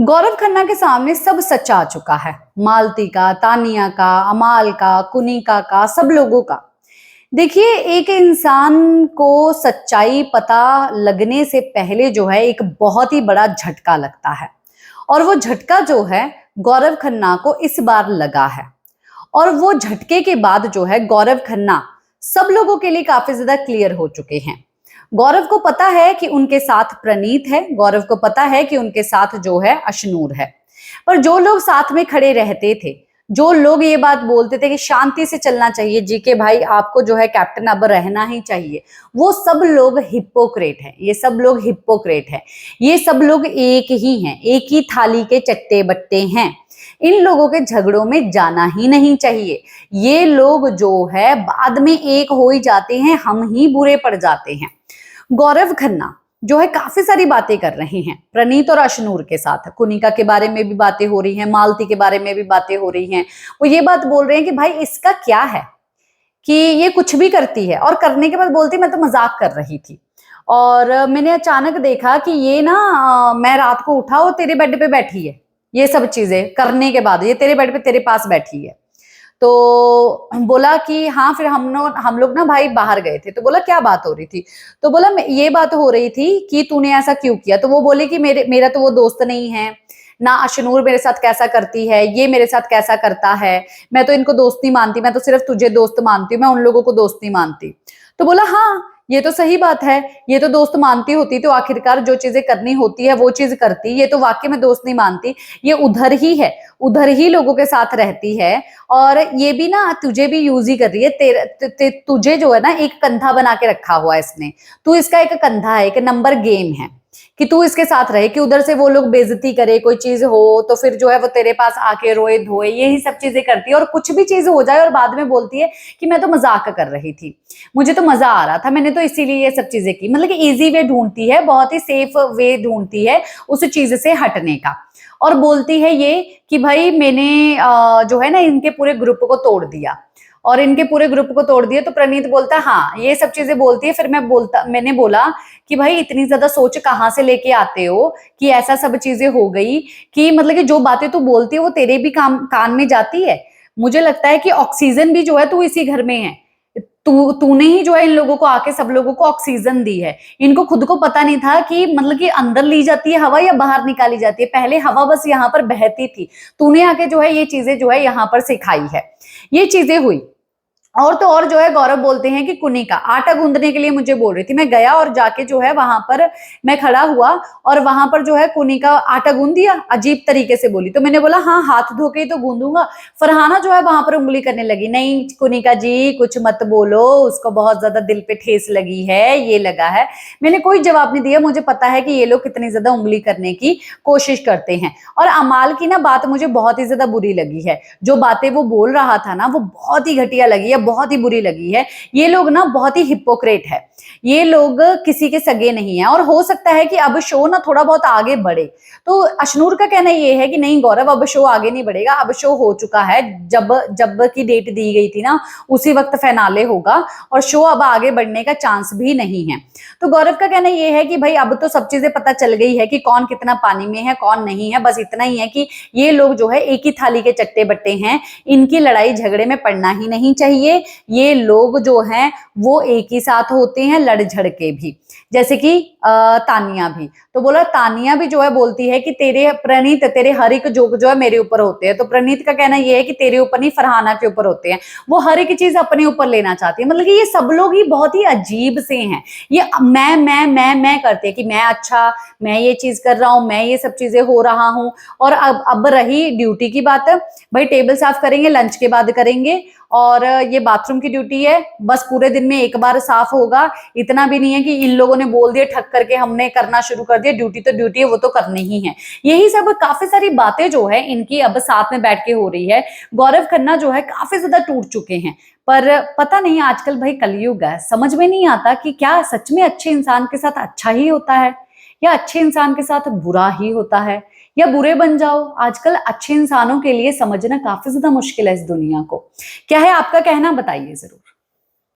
गौरव खन्ना के सामने सब सच आ चुका है। मालती का, तानिया का, अमाल का, कुनिका का, सब लोगों का। देखिए, एक इंसान को सच्चाई पता लगने से पहले जो है एक बहुत ही बड़ा झटका लगता है। और वो झटका जो है गौरव खन्ना को इस बार लगा है। और वो झटके के बाद जो है गौरव खन्ना सब लोगों के लिए काफी ज्यादा क्लियर हो चुके हैं। गौरव को पता है कि उनके साथ प्रणीत है, गौरव को पता है कि उनके साथ जो है अशनूर है। पर जो लोग साथ में खड़े रहते थे, जो लोग ये बात बोलते थे कि शांति से चलना चाहिए, जीके भाई आपको जो है कैप्टन अब रहना ही चाहिए, वो सब लोग हिपोक्रेट हैं। ये सब लोग हिपोक्रेट हैं। ये सब लोग एक ही हैं, एक ही थाली के चट्टे बट्टे हैं। इन लोगों के झगड़ों में जाना ही नहीं चाहिए। ये लोग जो है बाद में एक हो ही जाते हैं, हम ही बुरे पड़ जाते हैं। गौरव खन्ना जो है काफी सारी बातें कर रहे हैं प्रणीत और अशनूर के साथ। कुनिका के बारे में भी बातें हो रही हैं, मालती के बारे में भी बातें हो रही हैं। वो ये बात बोल रहे हैं कि भाई इसका क्या है कि ये कुछ भी करती है, और करने के बाद बोलती मैं तो मजाक कर रही थी। और मैंने अचानक देखा कि ये ना मैं रात को उठा और तेरे बेड पे बैठी है। ये सब चीजें करने के बाद ये तेरे बेड पे तेरे पास बैठी है। तो बोला कि हाँ, फिर हम लोग ना भाई बाहर गए थे। तो बोला क्या बात हो रही थी? तो बोला ये बात हो रही थी कि तूने ऐसा क्यों किया। तो वो बोले कि मेरा तो वो दोस्त नहीं है ना, अशनूर मेरे साथ कैसा करती है, ये मेरे साथ कैसा करता है, मैं तो इनको दोस्त नहीं मानती, मैं तो सिर्फ तुझे दोस्त मानती हूँ, मैं उन लोगों को दोस्त नहीं मानती। तो बोला हाँ, ये तो सही बात है, ये तो दोस्त मानती होती तो आखिरकार जो चीजें करनी होती है वो चीज करती, ये तो वाकई में दोस्त नहीं मानती, ये उधर ही है, उधर ही लोगों के साथ रहती है। और ये भी ना तुझे भी यूज ही कर रही है। तुझे जो है ना एक कंधा बना के रखा हुआ है इसने। तू इसका एक कंधा है, एक नंबर गेम है कि तू इसके साथ रहे, कि उधर से वो लोग बेइज्जती करे, कोई चीज हो तो फिर जो है वो तेरे पास आके रोए धोए, यही सब चीजें करती है। और कुछ भी चीज हो जाए और बाद में बोलती है कि मैं तो मजाक कर रही थी, मुझे तो मजा आ रहा था, मैंने तो इसीलिए ये सब चीजें की। मतलब कि इजी वे ढूंढती है, बहुत ही सेफ वे ढूंढती है उस चीज से हटने का। और बोलती है ये कि भाई मैंने जो है ना इनके पूरे ग्रुप को तोड़ दिया, और इनके पूरे ग्रुप को तोड़ दिया। तो प्रणीत बोलता है हाँ, ये सब चीजें बोलती है। फिर मैंने बोला कि भाई इतनी ज्यादा सोच कहाँ से लेके आते हो कि ऐसा सब चीजें हो गई, कि मतलब कि जो बातें तू बोलती है वो तेरे भी कान में जाती है। मुझे लगता है कि ऑक्सीजन भी जो है तू इसी घर में है। तूने ही जो है इन लोगों को आके सब लोगों को ऑक्सीजन दी है। इनको खुद को पता नहीं था कि मतलब कि अंदर ली जाती है हवा या बाहर निकाली जाती है। पहले हवा बस यहाँ पर बहती थी, तूने आके जो है ये चीजें जो है यहाँ पर सिखाई है। ये चीजें हुई। और तो और जो है गौरव बोलते हैं कि कुनिका आटा गूंदने के लिए मुझे बोल रही थी, मैं गया और जाके जो है वहां पर मैं खड़ा हुआ, और वहां पर जो है कुनिका आटा गूंद दिया, अजीब तरीके से बोली। तो मैंने बोला हाँ, हाथ धो के ही तो गूंदूंगा। फरहाना जो है वहां पर उंगली करने लगी, नहीं कुनिका जी कुछ मत बोलो, उसको बहुत ज्यादा दिल पे ठेस लगी है, ये लगा है। मैंने कोई जवाब नहीं दिया, मुझे पता है कि ये लोग कितनी ज्यादा उंगली करने की कोशिश करते हैं। और अमाल की ना बात मुझे बहुत ही ज्यादा बुरी लगी है। जो बातें वो बोल रहा था ना वो बहुत ही घटिया लगी है, बहुत ही बुरी लगी है। ये लोग ना बहुत ही हिपोक्रेट है, ये लोग किसी के सगे नहीं है। और हो सकता है कि अब शो ना थोड़ा बहुत आगे बढ़े। तो अशनूर का कहना ये है कि नहीं गौरव, अब शो आगे नहीं बढ़ेगा, अब शो हो चुका है। जब की डेट दी गई थी ना उसी वक्त फाइनले होगा, और शो अब आगे बढ़ने का चांस भी नहीं है। तो गौरव का कहना ये है कि भाई अब तो सब चीजें पता चल गई है कि कौन कितना पानी में है कौन नहीं है। बस इतना ही है कि ये लोग जो है एक ही थाली के चट्टे बट्टे हैं, इनकी लड़ाई झगड़े में पड़ना ही नहीं चाहिए। ये लोग जो हैं वो एक ही साथ होते हैं, लड़ झड़ के भी, जैसे कि तानिया भी। तो बोला तानिया भी जो है बोलती है कि तेरे प्रणीत तेरे हर एक जोक जो है मेरे ऊपर होते हैं। तो प्रणीत का कहना ये है कि तेरे ऊपर नहीं, फरहाना के ऊपर होते हैं। वो हर एक चीज अपने ऊपर लेना चाहती है। मतलब कि ये सब लोग ही बहुत ही अजीब से हैं। ये मैं करते हैं कि मैं अच्छा, मैं ये चीज कर रहा हूं, मैं ये सब चीजें हो रहा हूं। और अब रही ड्यूटी की बात, भाई टेबल साफ करेंगे, लंच के बाद करेंगे। और ये बाथरूम की ड्यूटी है, बस पूरे दिन में एक बार साफ होगा। इतना भी नहीं है कि इन लोगों ने बोल दिया ठक करके हमने करना शुरू कर दिया, ड्यूटी तो ड्यूटी है, वो तो करनी ही है। यही सब काफी सारी बातें जो है इनकी अब साथ में बैठ के हो रही है। गौरव खन्ना जो है काफी ज्यादा टूट चुके हैं। पर पता नहीं आजकल भाई कलयुग है, समझ में नहीं आता कि क्या सच में अच्छे इंसान के साथ अच्छा ही होता है या अच्छे इंसान के साथ बुरा ही होता है, या बुरे बन जाओ। आजकल अच्छे इंसानों के लिए समझना काफी ज्यादा मुश्किल है इस दुनिया को। क्या है आपका कहना, बताइए जरूर।